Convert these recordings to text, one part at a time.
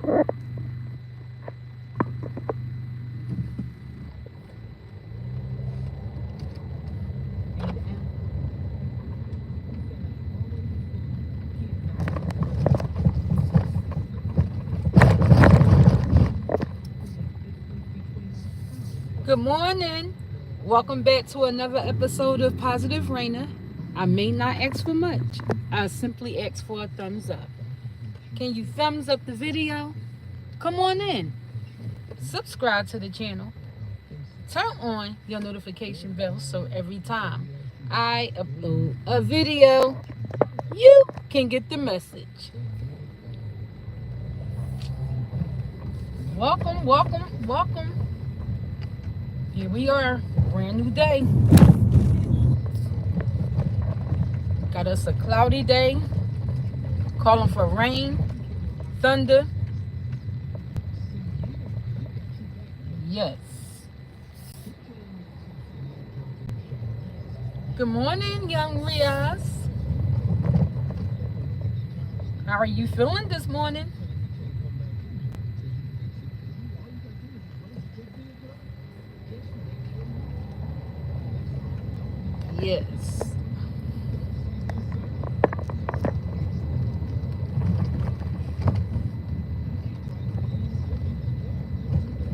Good morning. Welcome back to another episode of Positive Rainer. I may not ask for much. I simply ask for a thumbs up. Can you thumbs up the video? Come on in. Subscribe to the channel. Turn on your notification bell so every time I upload a video, you can get the message. Welcome, welcome, welcome. Here we are, brand new day. Got us a cloudy day, calling for rain, thunder. Yes. Good morning, young Riaz. How are you feeling this morning? Yes.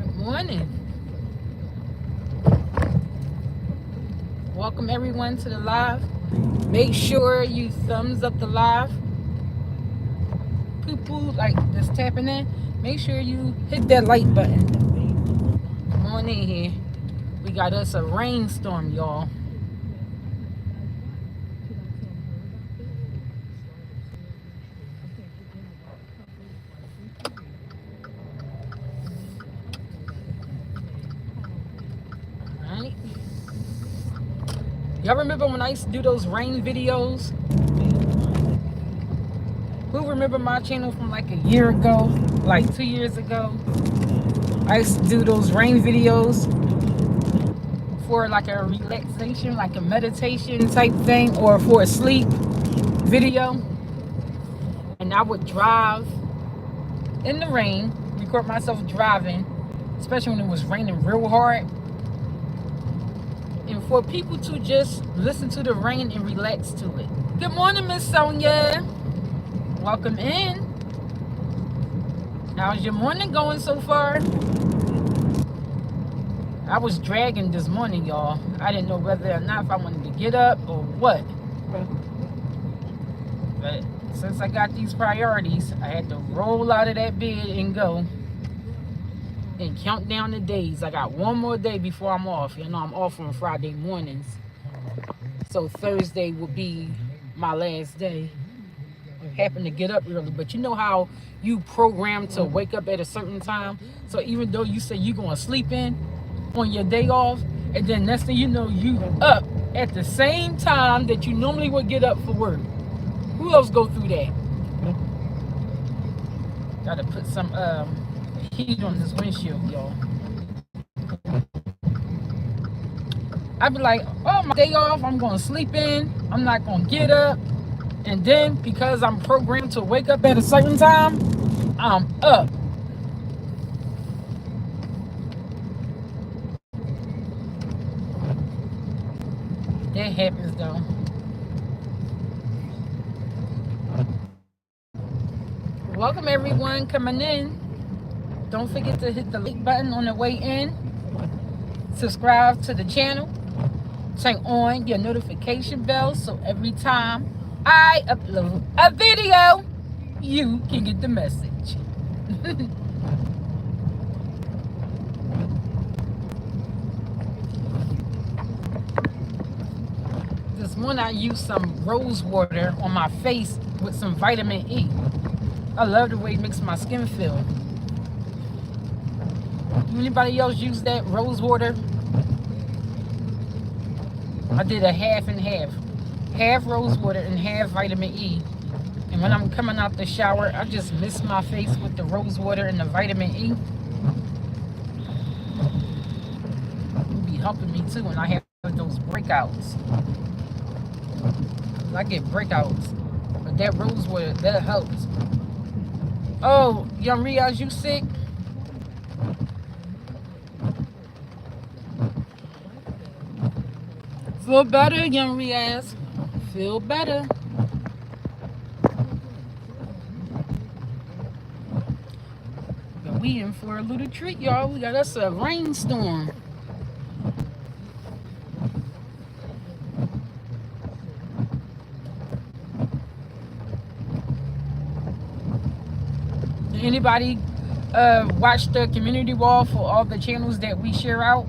Good morning. Welcome everyone to the live. Make sure you thumbs up the live. People like just tapping in. Make sure you hit that like button. Come on in here. We got us a rainstorm, y'all. Alright. Y'all remember when I used to do those rain videos? Who remember my channel from like a year ago? Like 2 years ago? I used to do those rain videos for like a relaxation, like a meditation type thing, or for a sleep video. And I would drive in the rain, record myself driving, especially when it was raining real hard. And for people to just listen to the rain and relax to it. Good morning, Miss Sonia. Welcome in. How's your morning going so far? I was dragging this morning, y'all. I didn't know whether or not if I wanted to get up or what. But since I got these priorities, I had to roll out of that bed and go and count down the days. I got one more day before I'm off. You know, I'm off on Friday mornings. So Thursday will be my last day. I happen to get up early, but you know how you program to wake up at a certain time? So even though you say you're going to sleep in on your day off, and then next thing you know, you up at the same time that you normally would get up for work. Who else go through that? Gotta put some heat on this windshield, y'all. I'd be like, oh, my day off, I'm gonna sleep in, I'm not gonna get up. And then because I'm programmed to wake up at a certain time, I'm up. That happens though. Welcome everyone coming in. Don't forget to hit the like button on the way in. Subscribe to the channel. Turn on your notification bell so every time I upload a video, you can get the message. This morning I used some rose water on my face with some vitamin E. I love the way it makes my skin feel. Anybody else use that rose water? I did a half and half. Half rose water and half vitamin E. And when I'm coming out the shower, I just mist my face with the rose water and the vitamin E. It'll be helping me too when I have those breakouts. I get breakouts, but that rose water, that helps. Oh, young Riaz, you sick? Feel better, young Riaz. Feel better. But we in for a little treat, y'all. We got us a rainstorm. Anybody watch the community wall for all the channels that we share out?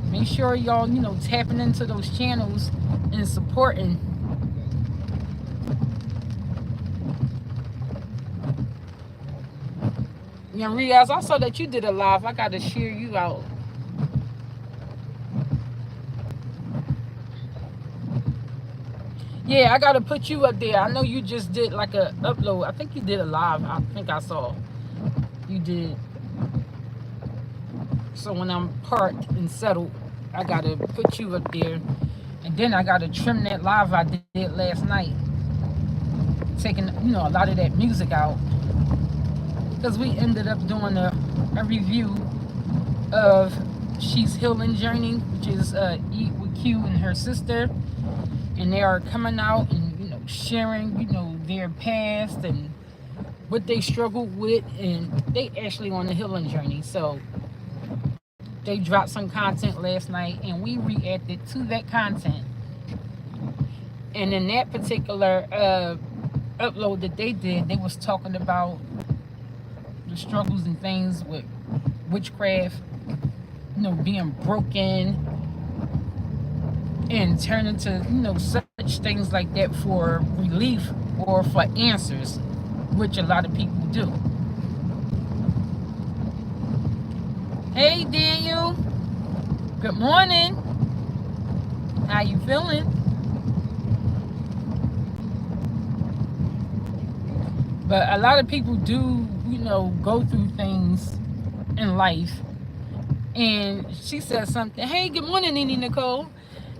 Make sure y'all, tapping into those channels and supporting. Young Riaz, I saw that you did a live. I gotta share you out. Yeah, I gotta put you up there. I know you just did like a upload. I think you did a live. I think I saw you did. So when I'm parked and settled, I gotta put you up there, and then I gotta trim that live I did last night, taking a lot of that music out, because we ended up doing a review of She's Healing Journey, which is Eat with Q and her sister, and they are coming out and sharing their past and what they struggled with, and they actually on a healing journey. So they dropped some content last night, and we reacted to that content. And in that particular upload that they did, they was talking about the struggles and things with witchcraft, being broken and turning to such things like that for relief or for answers, which a lot of people do. Hey Daniel, good morning. How you feeling? But a lot of people do, go through things in life. And she said something. Hey, good morning, Nene Nicole.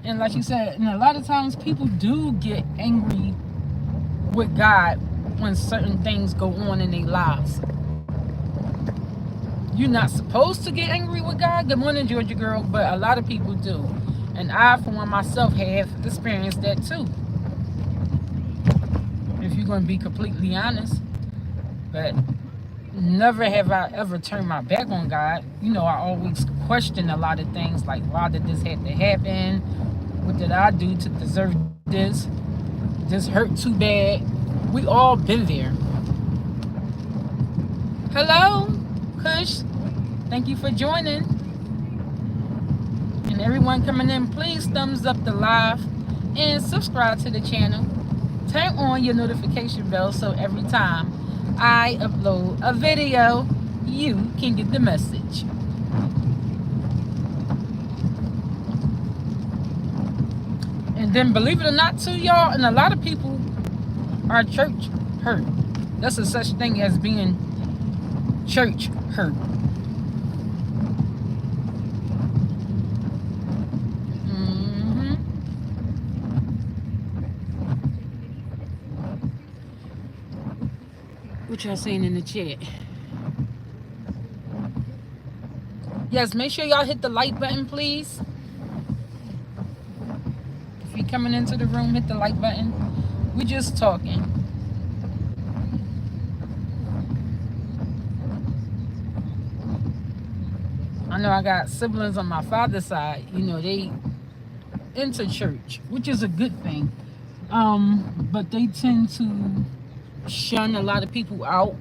And like she said, and a lot of times people do get angry with God when certain things go on in their lives. You're not supposed to get angry with God. Good morning, Georgia girl. But a lot of people do. And I, for one myself, have experienced that too. If you're going to be completely honest. But never have I ever turned my back on God. I always question a lot of things, like, why did this have to happen? What did I do to deserve this? This hurt too bad. We all been there. Hello, Kush. Thank you for joining. And everyone coming in, please thumbs up the live and subscribe to the channel. Turn on your notification bell so every time I upload a video, you can get the message. And then, believe it or not, too, y'all, and a lot of people are church hurt. That's a such thing as being church hurt. What y'all saying in the chat? Yes, make sure y'all hit the like button, please. If you're coming into the room, hit the like button. We just talking. I know I got siblings on my father's side. They into church, which is a good thing. But they tend to shun a lot of people out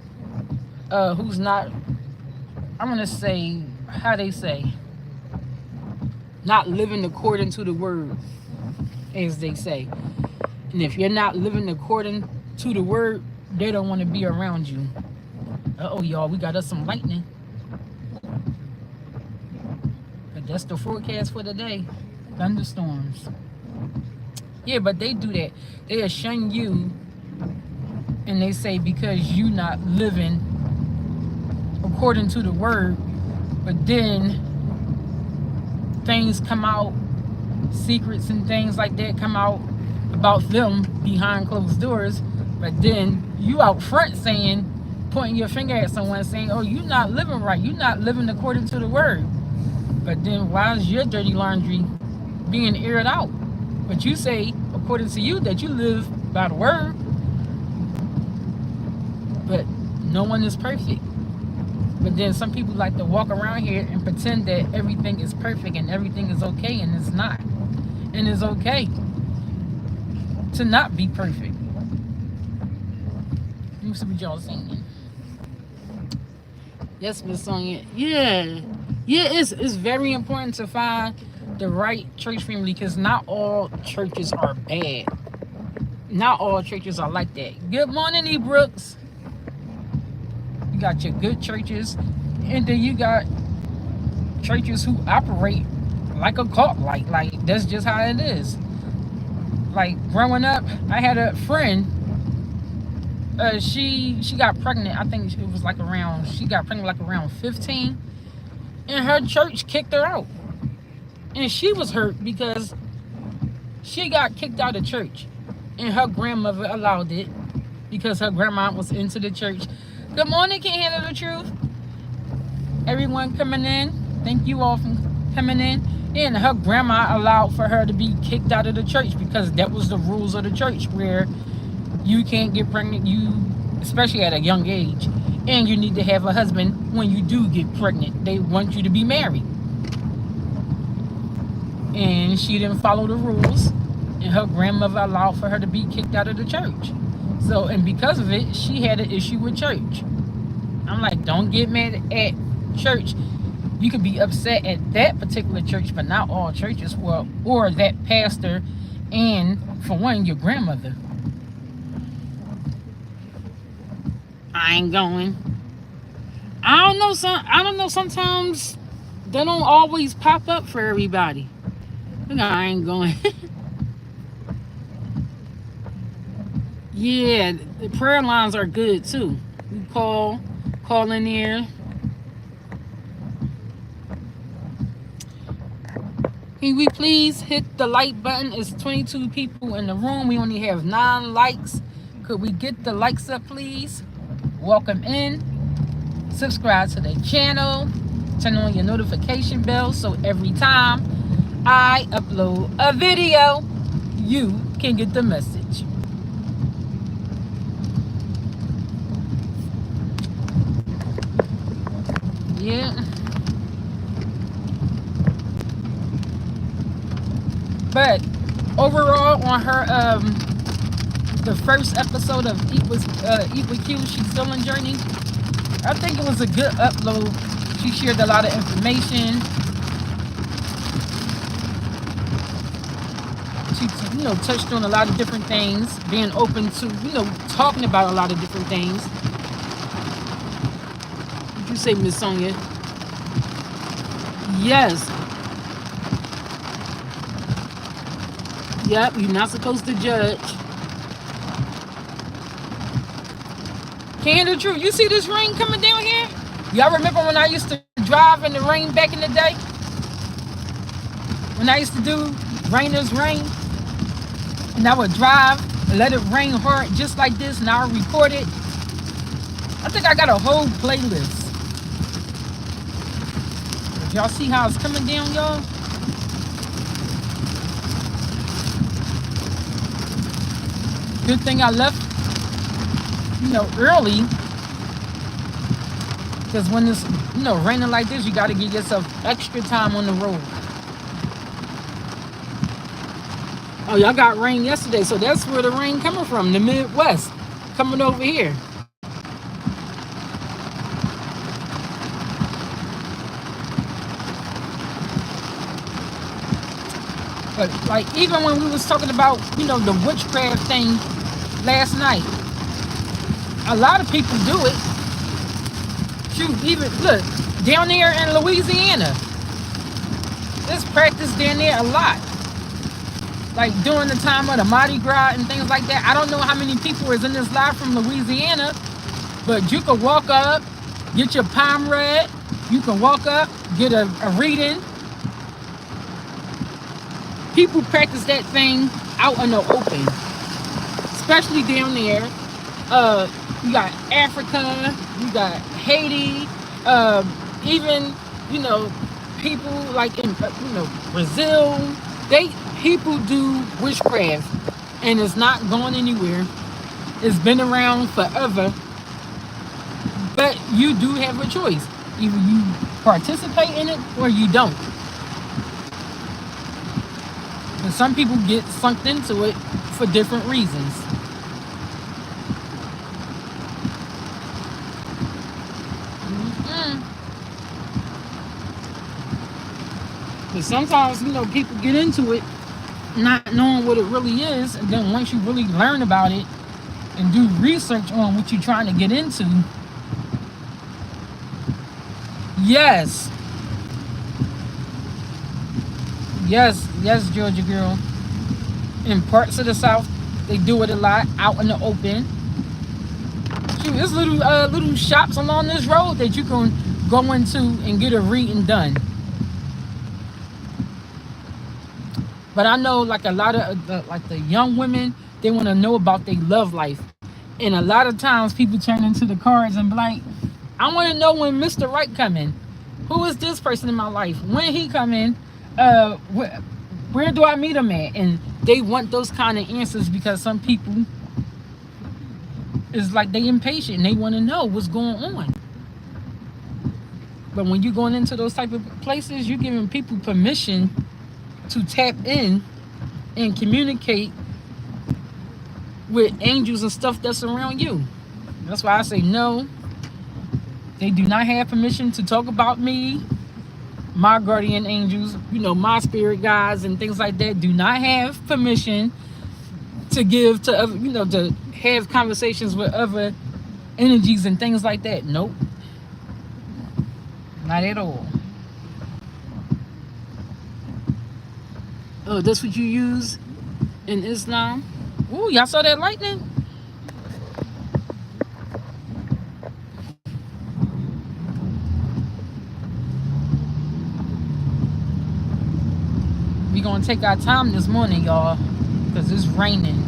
who's not, I'm gonna say, how they say, not living according to the word, as they say. And if you're not living according to the word, they don't want to be around you. Uh-oh, y'all, we got us some lightning. But that's the forecast for today. Thunderstorms. Yeah, but they do that. They shun you. And they say because you not living according to the word, but then things come out, secrets and things like that come out about them behind closed doors, but then you out front saying pointing your finger at someone saying, oh, you're not living right. You're not living according to the word. But then why is your dirty laundry being aired out? But you say, according to you, that you live by the word. But no one is perfect. But then some people like to walk around here and pretend that everything is perfect and everything is okay, and it's not. And it's okay to not be perfect. You see what y'all singing? Yes, Miss Sonia. Yeah. Yeah, it's very important to find the right church family, because not all churches are bad. Not all churches are like that. Good morning, E. Brooks. You got your good churches, and then you got churches who operate like a cult. Like that's just how it is. Like growing up, I had a friend. She got pregnant. I think it was like around. She got pregnant like around 15, and her church kicked her out. And she was hurt because she got kicked out of church, and her grandmother allowed it because her grandma was into the church. Good morning, Can't Handle the Truth. Everyone coming in, thank you all for coming in. And her grandma allowed for her to be kicked out of the church because that was the rules of the church, where you can't get pregnant, especially at a young age, and you need to have a husband when you do get pregnant. They want you to be married. And she didn't follow the rules, and her grandmother allowed for her to be kicked out of the church. So, and because of it, she had an issue with church. I'm like, don't get mad at church. You could be upset at that particular church, but not all churches, or that pastor, and for one, your grandmother. I ain't going. I don't know. Sometimes they don't always pop up for everybody. No, I ain't going. Yeah, the prayer lines are good too. You call in there. Can we please hit the like button? It's 22 people in the room. We only have 9 likes. Could we get the likes up, please? Welcome in. Subscribe to the channel. Turn on your notification bell so every time I upload a video, you can get the message. Yeah. But overall, on her the first episode of Equal Q, She's Still in Journey, I think it was a good upload. She shared a lot of information. She, touched on a lot of different things, being open to, talking about a lot of different things. What did you say, Miss Sonia? Yes. Yep, you're not supposed to judge. Can't handle the truth. You see this rain coming down here? Y'all remember when I used to drive in the rain back in the day? When I used to do Rainer's Rain? And I would drive and let it rain hard just like this, and I would record it. I think I got a whole playlist. Y'all see how it's coming down, y'all? Good thing I left, early. Because when it's, raining like this, you got to give yourself extra time on the road. Oh, y'all got rain yesterday, so that's where the rain coming from, the Midwest, coming over here. But like, even when we was talking about, the witchcraft thing last night, a lot of people do it. Shoot, even look down there in Louisiana, there's practice down there a lot. Like during the time of the Mardi Gras and things like that. I don't know how many people is in this live from Louisiana, but you can walk up, get your palm read. You can walk up, get a reading. People practice that thing out in the open, especially down there. You got Africa, you got Haiti, even, you know, people like in, Brazil. They People do witchcraft, and it's not going anywhere. It's been around forever, but you do have a choice. Either you participate in it or you don't. And some people get sunk into it for different reasons. But sometimes, people get into it not knowing what it really is, and then once you really learn about it and do research on what you're trying to get into, yes, Georgia girl. In parts of the South, they do it a lot out in the open. Shoot, there's little shops along this road that you can go into and get a reading done. But I know, like, a lot of the young women, they want to know about their love life, and a lot of times people turn into the cards and be like, I want to know when Mr. Right coming. Who is this person in my life? When he coming? Where do I meet him at? And they want those kind of answers because some people is like they impatient and they want to know what's going on. But when you're going into those type of places, you're giving people permission to tap in and communicate with angels and stuff that's around you. That's why I say no. They do not have permission to talk about me, my guardian angels, my spirit guides and things like that. Do not have permission to give to other, to have conversations with other energies and things like that. Nope. Not at all. Oh, that's what you use in Islam? Ooh, y'all saw that lightning? We gonna take our time this morning, y'all, because it's raining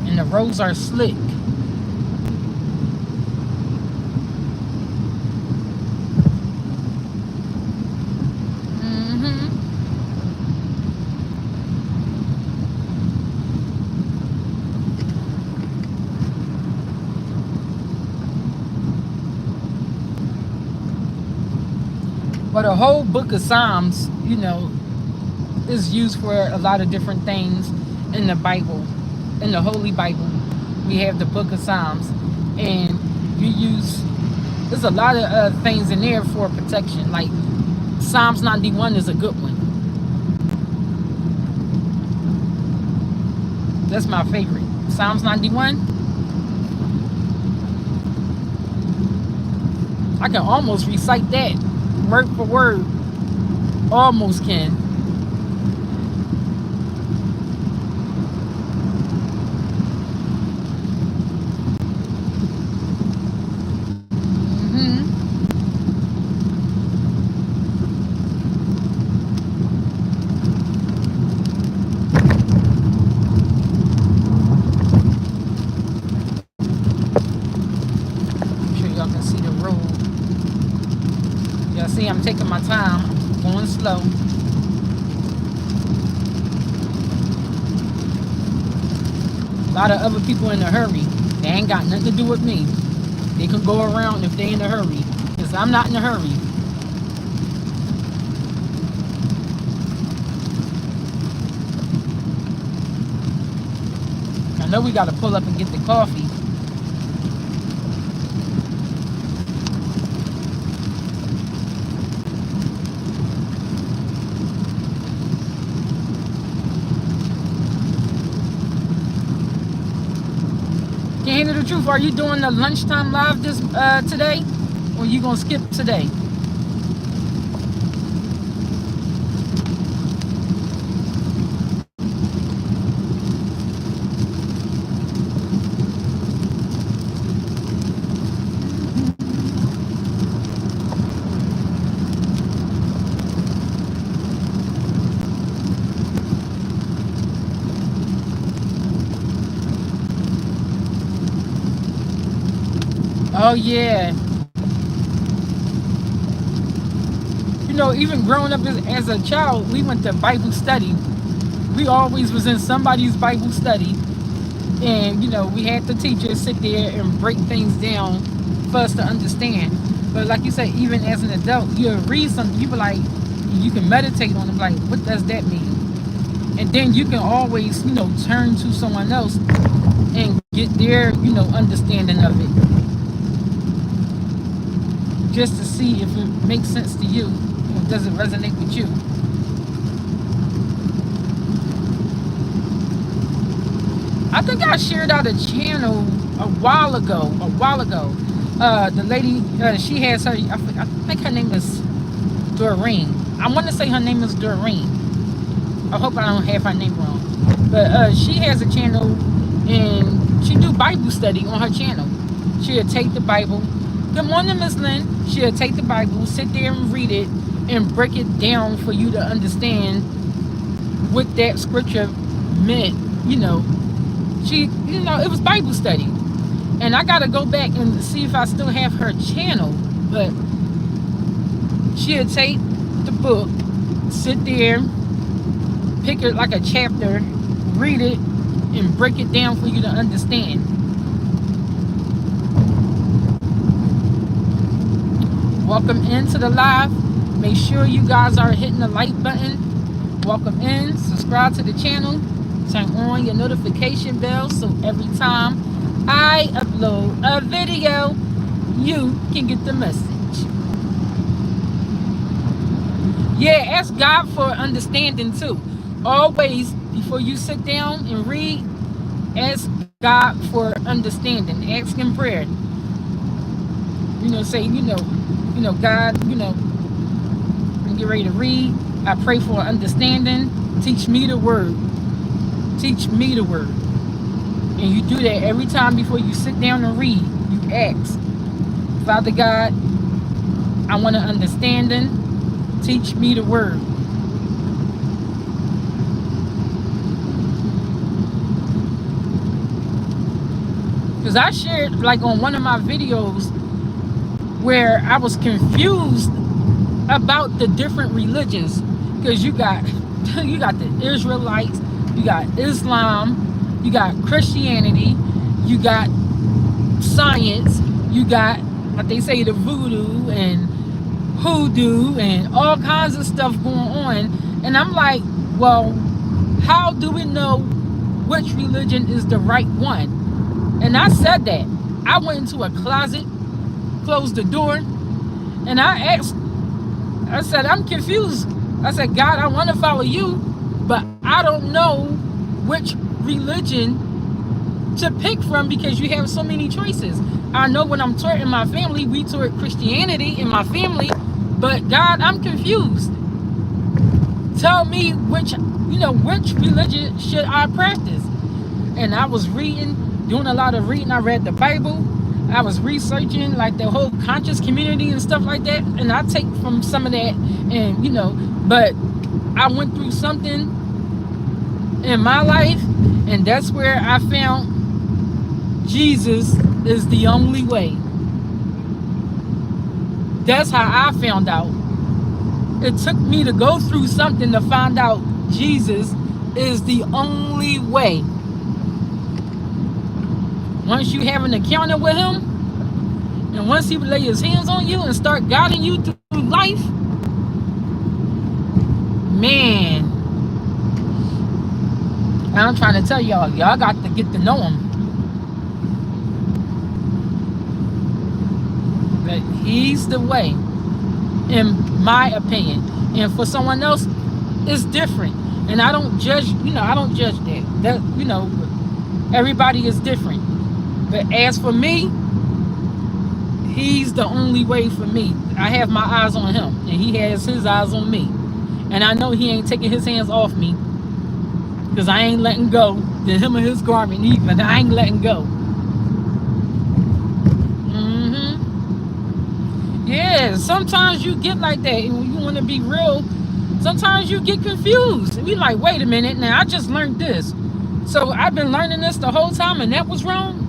and the roads are slick. But the whole book of Psalms, is used for a lot of different things in the Bible, in the Holy Bible. We have the book of Psalms, and there's a lot of things in there for protection. Like Psalms 91 is a good one. That's my favorite. Psalms 91. I can almost recite that word for word. Almost can. I'm taking my time, going slow. A lot of other people in a hurry. They ain't got nothing to do with me. They can go around if they in a hurry, because I'm not in a hurry. I know we got to pull up and get the coffee. Can't handle the truth. Are you doing the lunchtime live this today, or you gonna skip today? Oh yeah. You know, even growing up as a child, we went to Bible study. We always was in somebody's Bible study, and you know, we had the teachers sit there and break things down for us to understand. But like you say, even as an adult, you read something, you be like, you can meditate on it, like, what does that mean? And then you can always, you know, turn to someone else and get their, you know, understanding of it, just to see if it makes sense to you, or does it resonate with you. I think I shared out a channel a while ago. The lady, she has her, I think her name is Doreen. I want to say her name is Doreen. I hope I don't have her name wrong. But she has a channel, and she do Bible study on her channel. She'll take the Bible. Good morning, Miss Lynn. She'll take the Bible, sit there and read it, and break it down for you to understand what that scripture meant. You know, it was Bible study. And I gotta go back and see if I still have her channel. But she'll take the book, sit there, pick it like a chapter, read it, and break it down for you to understand. Welcome into the live. Make sure you guys are hitting the like button. Welcome in. Subscribe to the channel. Turn on your notification bell so every time I upload a video, you can get the message. Yeah, ask God for understanding too. Always, before you sit down and read, ask God for understanding. Ask in prayer. You know, say, God, when you get ready to read, I pray for understanding. Teach me the word. Teach me the word. And you do that every time before you sit down and read. You ask, Father God, I want an understanding. Teach me the word. Because I shared, like, on one of my videos where I was confused about the different religions. Because you got the Israelites, you got Islam, you got Christianity, you got science, you got what they say, the voodoo and hoodoo and all kinds of stuff going on. And I'm like, well, how do we know which religion is the right one? And I said that. I went into a closet, closed the door, and I asked, I said, I'm confused. I said, God, I want to follow you, but I don't know which religion to pick from because you have so many choices. I know when I'm taught in my family, we taught Christianity in my family, but God, I'm confused. Tell me which religion should I practice? And I was doing a lot of reading. I read the Bible. I was researching like the whole conscious community and stuff like that. And I take from some of that, and but I went through something in my life, and that's where I found Jesus is the only way. That's how I found out. It took me to go through something to find out Jesus is the only way. Once you have an encounter with him, and once he lay his hands on you and start guiding you through life, man, I'm trying to tell y'all got to get to know him. But he's the way, in my opinion. And for someone else, it's different. And I don't judge, I don't judge that. Everybody is different. But as for me, he's the only way for me. I have my eyes on him, and he has his eyes on me. And I know he ain't taking his hands off me, because I ain't letting go. The hem of his garment even, I ain't letting go. Yeah, sometimes you get like that, and when you want to be real, sometimes you get confused. We like, wait a minute, now I just learned this. So I've been learning this the whole time, and that was wrong?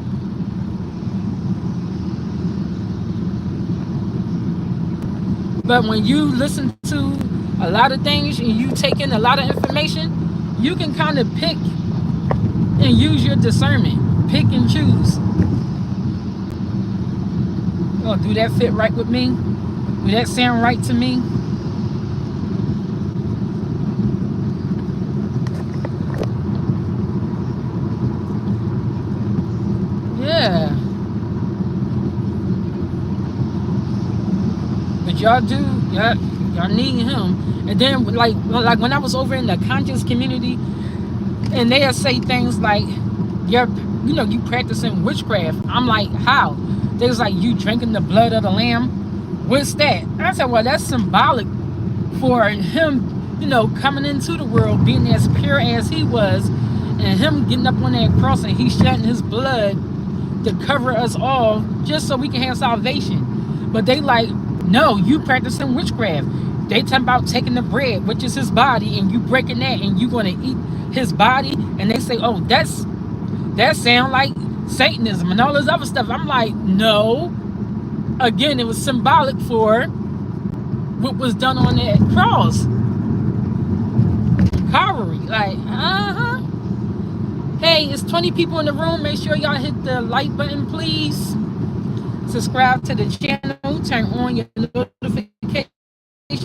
But when you listen to a lot of things and you take in a lot of information, you can kind of pick and use your discernment. Pick and choose. Oh, do that fit right with me? Do that sound right to me? Yeah. But y'all do, y'all need him. And then like when I was over in the conscious community, and they'll say things like, you practicing witchcraft. I'm like, how? They was like, you drinking the blood of the lamb. What's that? I said, well, that's symbolic for him, coming into the world, being as pure as he was, and him getting up on that cross and he shedding his blood to cover us all, just so we can have salvation. But they like, no, you practicing witchcraft. They talking about taking the bread, which is his body, and you breaking that, and you gonna eat his body. And they say, oh, that sound like Satanism and all this other stuff. I'm like, no. Again, it was symbolic for what was done on that cross, Calvary. Like, Hey, it's 20 people in the room. Make sure y'all hit the like button, please. Subscribe to the channel. Turn on your notification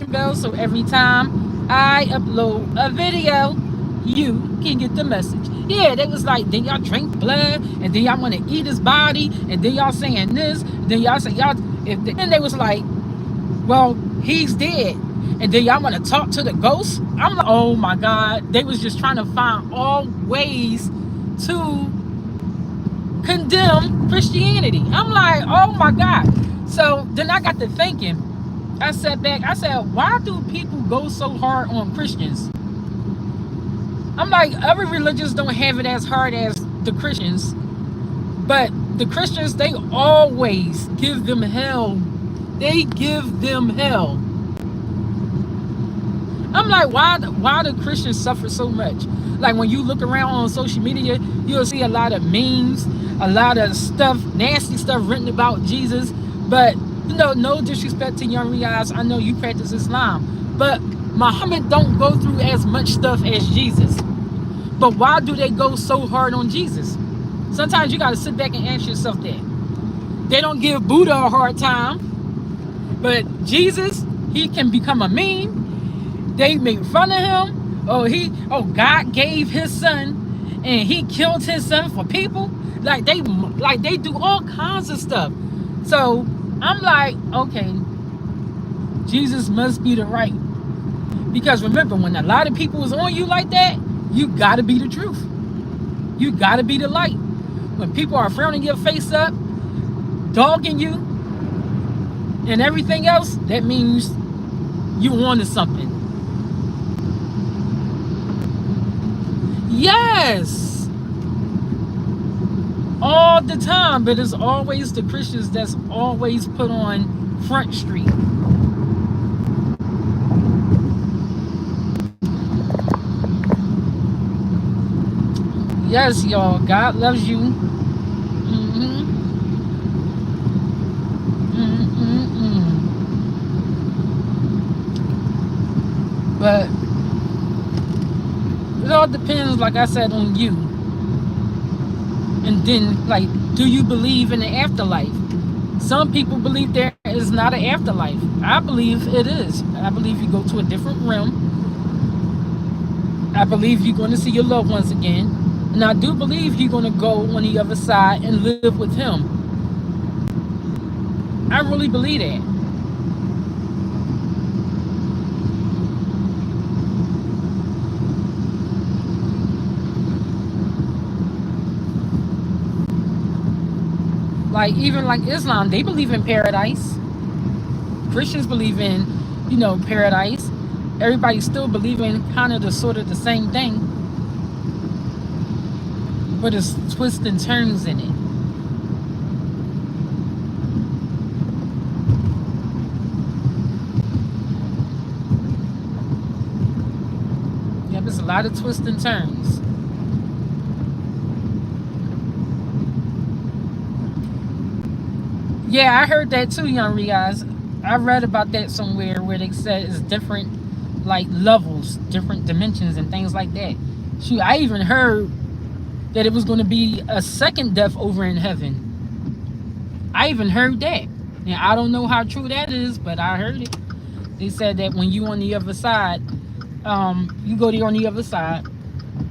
bell so every time I upload a video, you can get the message. Yeah, they was like, then y'all drink blood, and then y'all want to eat his body, and then y'all saying this, then y'all say y'all. And they was like, well, he's dead, and then y'all want to talk to the ghost. I'm like, oh my God, they was just trying to find all ways to condemn Christianity. I'm like, oh my God. So then I got to thinking. I sat back. I said, why do people go so hard on Christians? I'm like, other religions don't have it as hard as the Christians, but the Christians, they always give them hell. They give them hell. I'm like, why do Christians suffer so much? Like when you look around on social media, you'll see a lot of memes, a lot of stuff, nasty stuff written about Jesus. But no disrespect to young Riaz, I know you practice Islam, but Muhammad don't go through as much stuff as Jesus. But why do they go so hard on Jesus? Sometimes you got to sit back and ask yourself that. They don't give Buddha a hard time, but Jesus, he can become a meme. They make fun of him. God gave his son, and he killed his son for people. Like they do all kinds of stuff. So I'm like, okay, Jesus must be the right. Because remember, when a lot of people is on you like that, you gotta be the truth. You gotta be the light. When people are frowning your face up, dogging you, and everything else, that means you wanted something. Yes, all the time. But it's always the Christians that's always put on Front Street. Yes, y'all, God loves you. But it all depends, like I said, on you. And then, like, do you believe in the afterlife? Some people believe there is not an afterlife. I believe it is. I believe you go to a different realm. I believe you're going to see your loved ones again. And I do believe you're going to go on the other side and live with him. I really believe that. Like, even like Islam, they believe in paradise. Christians believe in, paradise. Everybody still believe in kind of the sort of the same thing, but it's twists and turns in it. Yep, there's a lot of twists and turns. Yeah, I heard that too, young Riaz. I read about that somewhere where they said it's different, like levels, different dimensions, and things like that. Shoot, I even heard that it was going to be a second death over in heaven. I even heard that. And I don't know how true that is, but I heard it. They said that when you on the other side, you go there on the other side,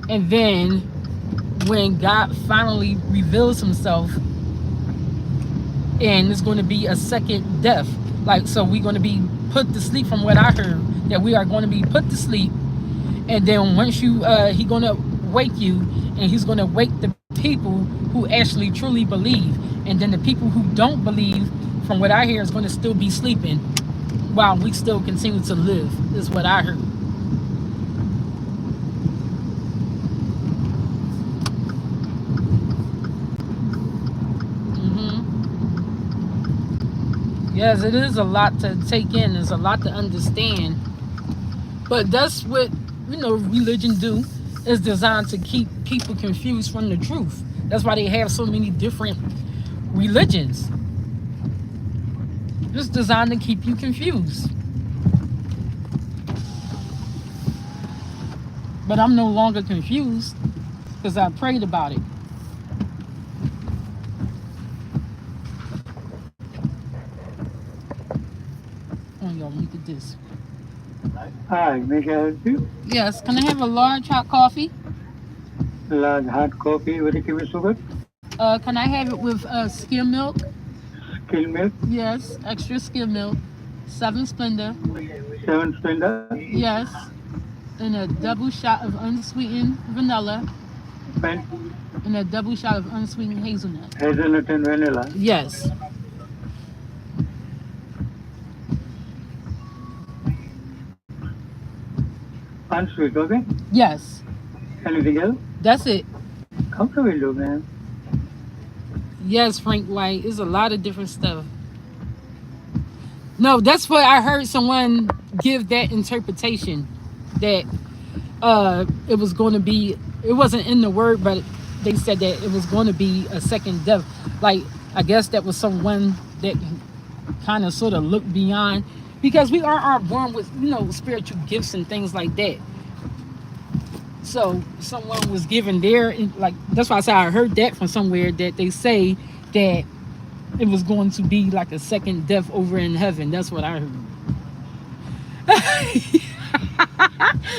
and then when God finally reveals himself, and it's going to be a second death. Like, so we're going to be put to sleep, from what I heard, that we are going to be put to sleep, and then once you he going to wake you, and he's going to wake the people who actually truly believe, and then the people who don't believe, from what I hear, is going to still be sleeping while we still continue to live, is what I heard. Yes, it is a lot to take in. There's a lot to understand. But that's what, religion do. Is designed to keep people confused from the truth. That's why they have so many different religions. It's designed to keep you confused. But I'm no longer confused because I prayed about it. Oh, y'all, look at this. Hi, may I help you? Yes, can I have a large hot coffee? Large hot coffee, very with sugar? Can I have it with skim milk? Skim milk? Yes, extra skim milk. 7 Splendor. 7 Splendor? Yes. And a double shot of unsweetened vanilla. Fine. And a double shot of unsweetened hazelnut. Hazelnut and vanilla? Yes. Unsweet, okay? Yes. Anything else? That's it. Comfortable will do, man. Yes, Frank White. It's a lot of different stuff. No, that's what I heard someone give that interpretation, that it was going to be, it wasn't in the word, but they said that it was going to be a second death. Like, I guess that was someone that kind of sort of looked beyond, because we are born with, spiritual gifts and things like that. So someone was given their, like, that's why I said I heard that from somewhere, that they say that it was going to be like a second death over in heaven. That's what I heard.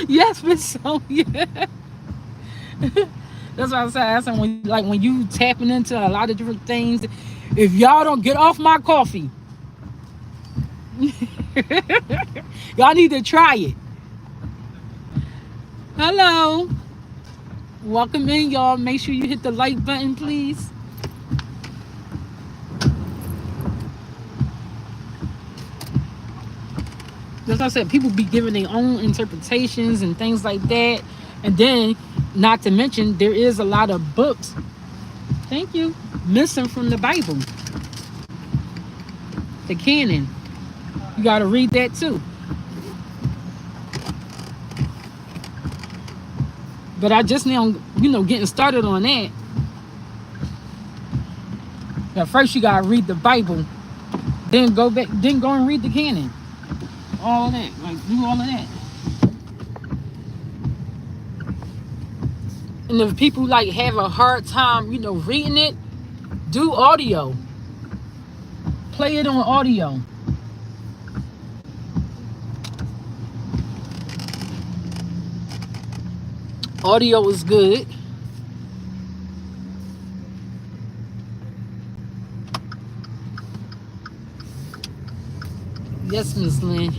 Yes, Miss Sonia. That's why I said, when you tapping into a lot of different things, if y'all don't get off my coffee, y'all need to try it. Hello. Welcome in, y'all. Make sure you hit the like button, please. That's what I said. People be giving their own interpretations and things like that. And then, not to mention, there is a lot of books, thank you, missing from the Bible. The canon. You got to read that too. But I just now, getting started on that. Now, first you gotta read the Bible, then go and read the canon. All of that, like, do all of that. And if people like have a hard time, reading it, do audio. Play it on audio. Audio is good. Yes, Miss Lynn.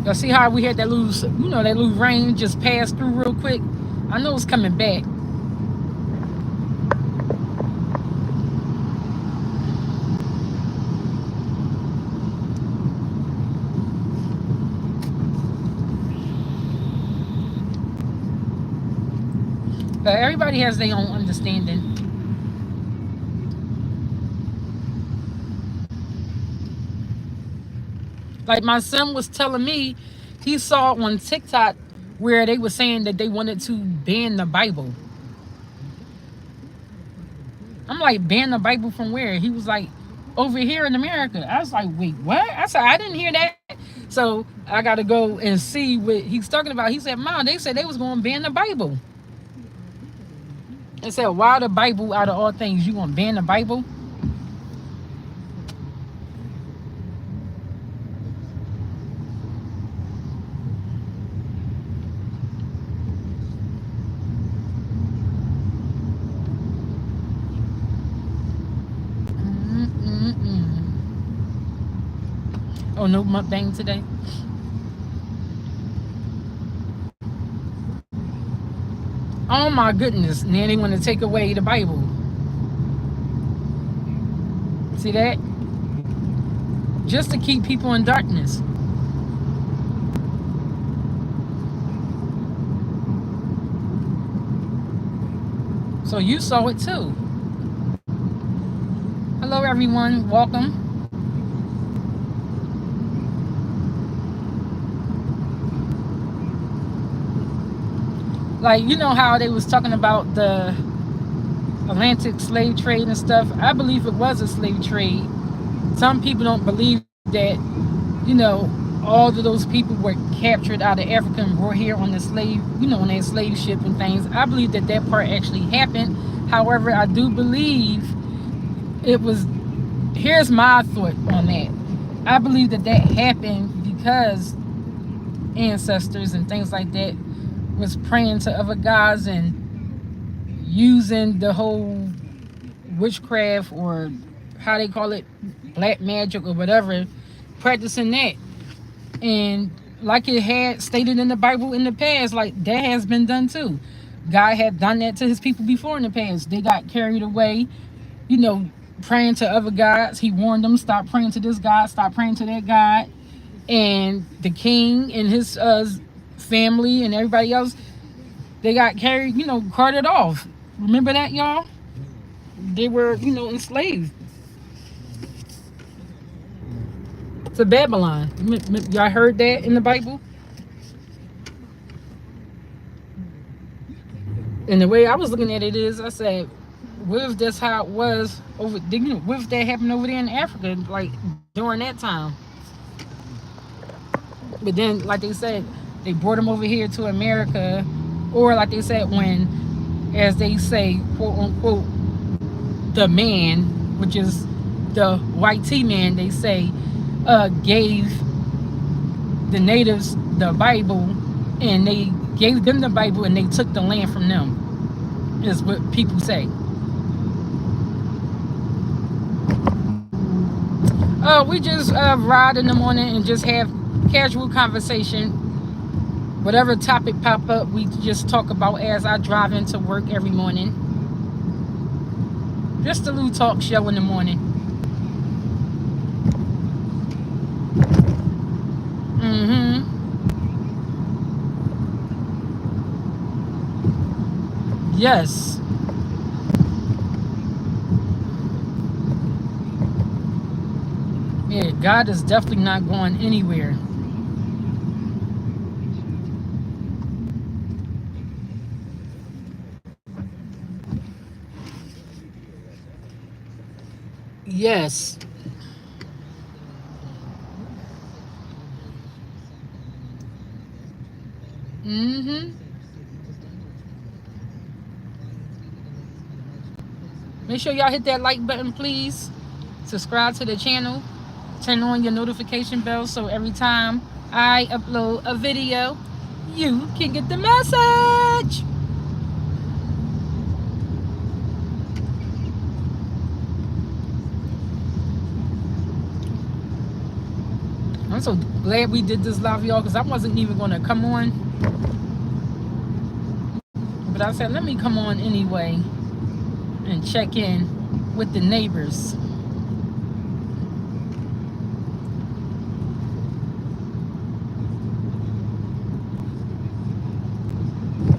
Y'all see how we had that little, that little rain just pass through real quick? I know it's coming back. But everybody has their own understanding. Like my son was telling me, he saw on TikTok where they were saying that they wanted to ban the Bible. I'm like, ban the Bible from where? He was like, over here in America. I was like, wait, what? I said, I didn't hear that. So I got to go and see what he's talking about. He said, Mom, they said they was going to ban the Bible. I said, why the Bible out of all things? You going to ban the Bible? Oh, no mukbang today? Oh my goodness. Now they want to take away the Bible. See that? Just to keep people in darkness. So you saw it too. Hello everyone, welcome. Like, you know how they was talking about the Atlantic slave trade and stuff? I believe it was a slave trade. Some people don't believe that, you know, all of those people were captured out of Africa and brought here on the slave, you know, on their slave ship and things. I believe that that part actually happened. However, I do believe it was, here's my thought on that. I believe that that happened because ancestors and things like that was praying to other gods and using the whole witchcraft, or how they call it, black magic or whatever, practicing that. And like it had stated in the Bible in the past, like that has been done too. God had done that to his people before in the past. They got carried away, you know, praying to other gods. He warned them, stop praying to this God, stop praying to that God. And the king and his family and everybody else, they got carried, you know, carted off. Remember that, y'all? They were, you know, enslaved to Babylon. Y'all heard that in the Bible? And the way I was looking at it is, I said, what if that's how it was over, you know, what if that happened over there in Africa, like during that time? But then, like they said, they brought them over here to America, or like they said, when, as they say, quote unquote, the man, which is the white tea man, they say, gave the natives the Bible, and they gave them the Bible and they took the land from them, is what people say. We just ride in the morning and just have casual conversation. Whatever topic pop up, we just talk about as I drive into work every morning. Just a little talk show in the morning. Yes. Yeah, God is definitely not going anywhere. Yes. Make sure y'all hit that like button, please. Subscribe to the channel. Turn on your notification bell so every time I upload a video, you can get the message. I'm so glad we did this live, y'all, because I wasn't even going to come on. But I said, let me come on anyway and check in with the neighbors.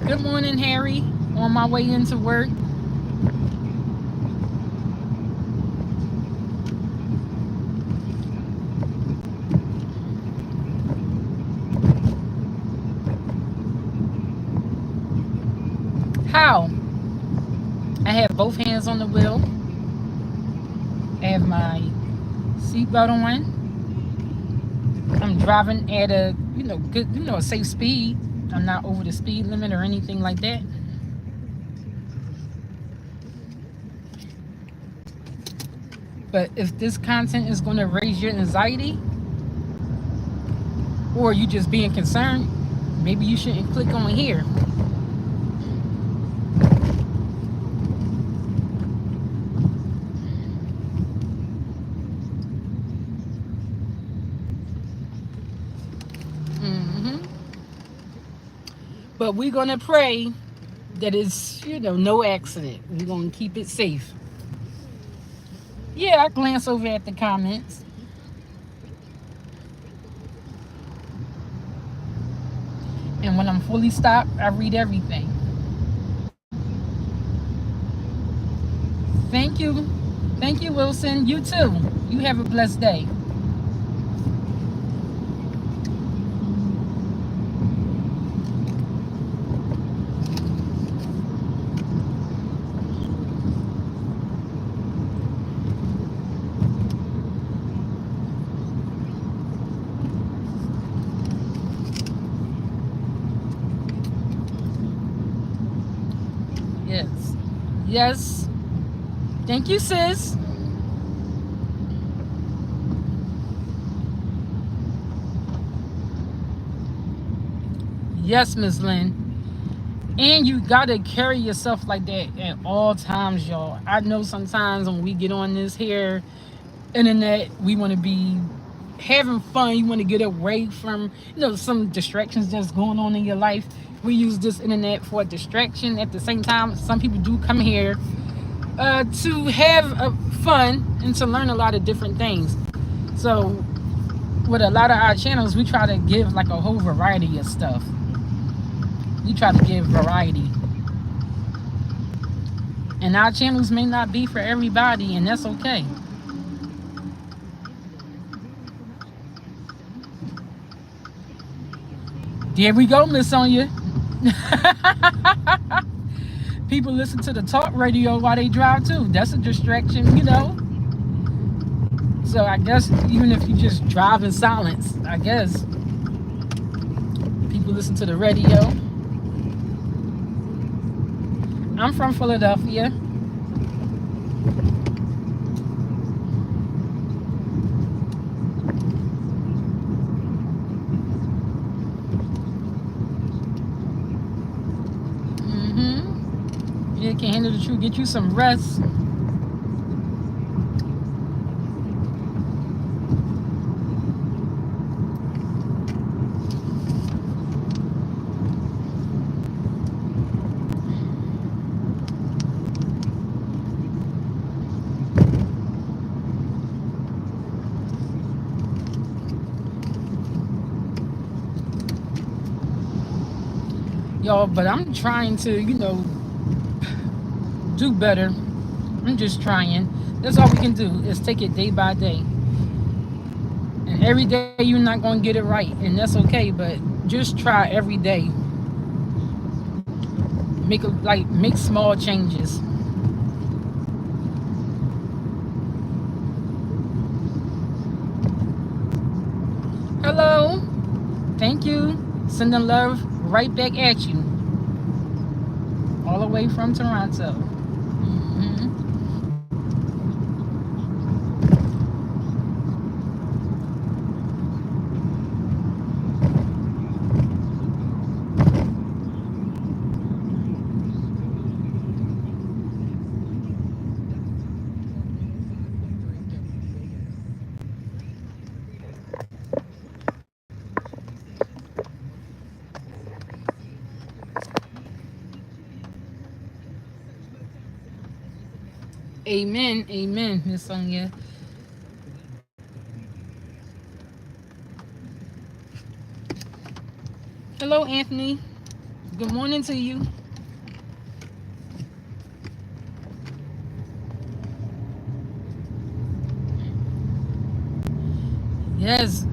Good morning, Harry. On my way into work. How? I have both hands on the wheel. I have my seatbelt on. I'm driving at a good a safe speed. I'm not over the speed limit or anything like that. But if this content is going to raise your anxiety, or you just being concerned, maybe you shouldn't click on here. But we're gonna pray that it's no accident. We're gonna keep it safe. Yeah, I glance over at the comments. And when I'm fully stopped, I read everything. Thank you. Thank you, Wilson. You too. You have a blessed day. Yes. Yes. Thank you, sis. Yes, Miss Lynn. And you gotta carry yourself like that at all times, y'all. I know sometimes when we get on this here internet, we want to be having fun. You want to get away from some distractions that's going on in your life. We use this internet for a distraction. At the same time, some people do come here to have fun and to learn a lot of different things. So with a lot of our channels, we try to give like a whole variety of stuff. We try to give variety. And our channels may not be for everybody, and that's okay. There we go, Miss Sonia. People listen to the talk radio while they drive too. That's a distraction. So I guess even if you just drive in silence, I guess people listen to the radio. I'm from Philadelphia. Yeah, can handle the truth. Get you some rest. Y'all, but I'm trying to, do better. I'm just trying. That's all we can do is take it day by day. And every day you're not going to get it right, and that's okay, but just try every day. Make small changes. Hello. Thank you. Sending love right back at you. All the way from Toronto. Amen. Amen, Miss Sonia. Hello, Anthony. Good morning to you. Yes.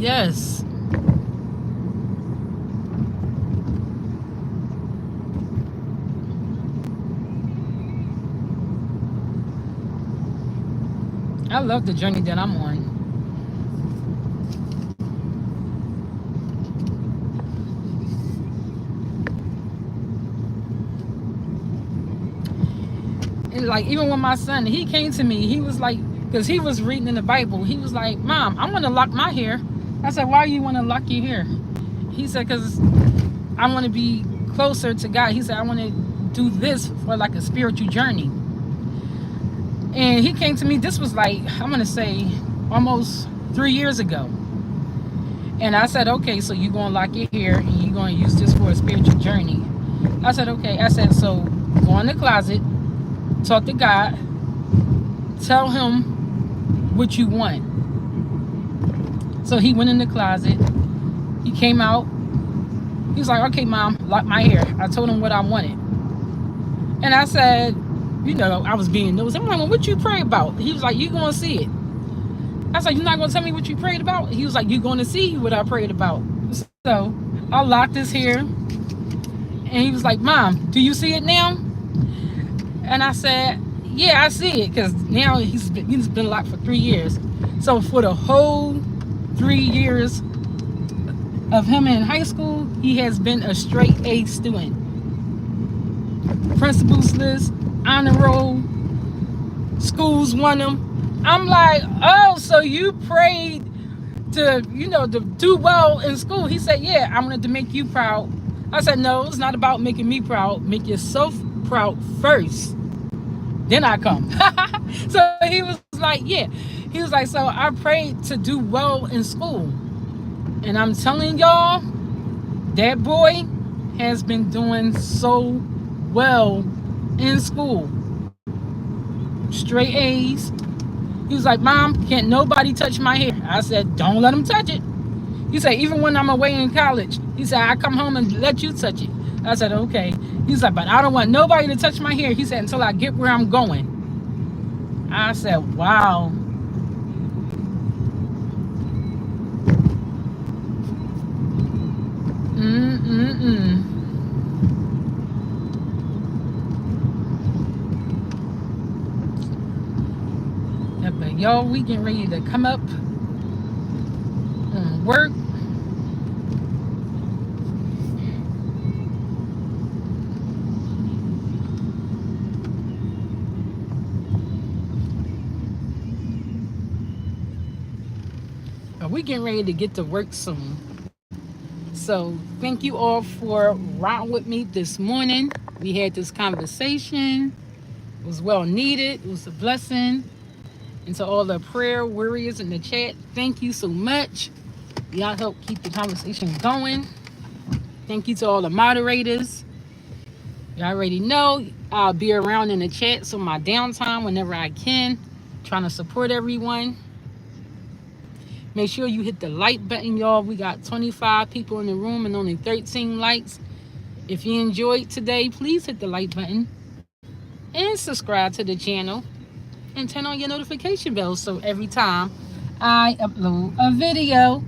Yes. I love the journey that I'm on. And like, even with my son, he came to me, he was like, because he was reading in the Bible, he was like, Mom, I want to lock my hair. I said, why you want to lock your hair? He said, because I want to be closer to God. He said, I want to do this for like a spiritual journey. And he came to me, this was like, I'm going to say almost 3 years ago. And I said, okay, so you're going to lock your hair and you're going to use this for a spiritual journey. I said, okay. I said, so go in the closet, talk to God, tell him what you want. So he went in the closet, he came out, he was like, okay, Mom, lock my hair. I told him what I wanted. And I said, you know, I was being nosy. I'm like, well, what you pray about? He was like, you going to see it. I was like, you're not going to tell me what you prayed about? He was like, you're going to see what I prayed about. So I locked his hair. And he was like, Mom, do you see it now? And I said, yeah, I see it. Because now he's been locked for 3 years. So for the whole 3 years of him in high school, he has been a straight A student. Principal's list, honor roll, schools won him. I'm like, oh, so you prayed to, you know, to do well in school. He said, yeah, I wanted to make you proud. I said, no, it's not about making me proud. Make yourself proud first. Then I come. So he was like, yeah. He was like, so I prayed to do well in school. And I'm telling y'all, that boy has been doing so well in school. Straight A's. He was like, Mom, can't nobody touch my hair? I said, don't let him touch it. He said, even when I'm away in college, he said, I come home and let you touch it. I said, okay. He's like, but I don't want nobody to touch my hair. He said, until I get where I'm going. I said, wow. Yeah, but y'all, we getting ready to come up and work. We getting ready to get to work soon. So thank you all for riding with me this morning. We had this conversation. It was well needed. It was a blessing. And to all the prayer warriors in the chat, thank you so much. Y'all help keep the conversation going. Thank you to all the moderators. Y'all already know I'll be around in the chat, so my downtime whenever I can, trying to support everyone. Make sure you hit the like button, y'all. We got 25 people in the room and only 13 likes. If you enjoyed today, please hit the like button and subscribe to the channel and turn on your notification bell so every time I upload a video,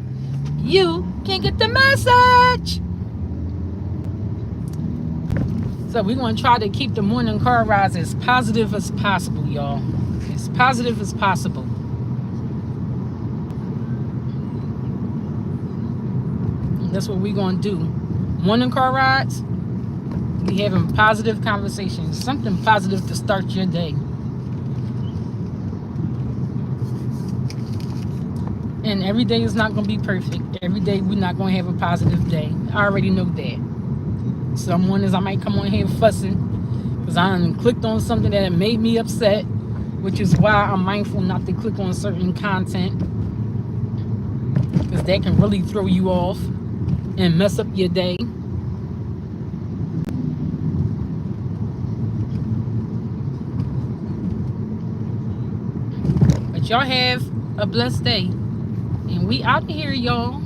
you can get the message. So we're going to try to keep the morning car rides as positive as possible, y'all. As positive as possible. That's what we're going to do. Morning car rides, we having positive conversations. Something positive to start your day. And every day is not going to be perfect. Every day we're not going to have a positive day. I already know that. Some mornings I might come on here fussing because I clicked on something that made me upset, which is why I'm mindful not to click on certain content, because that can really throw you off and mess up your day. But y'all have a blessed day. And we out of here, y'all.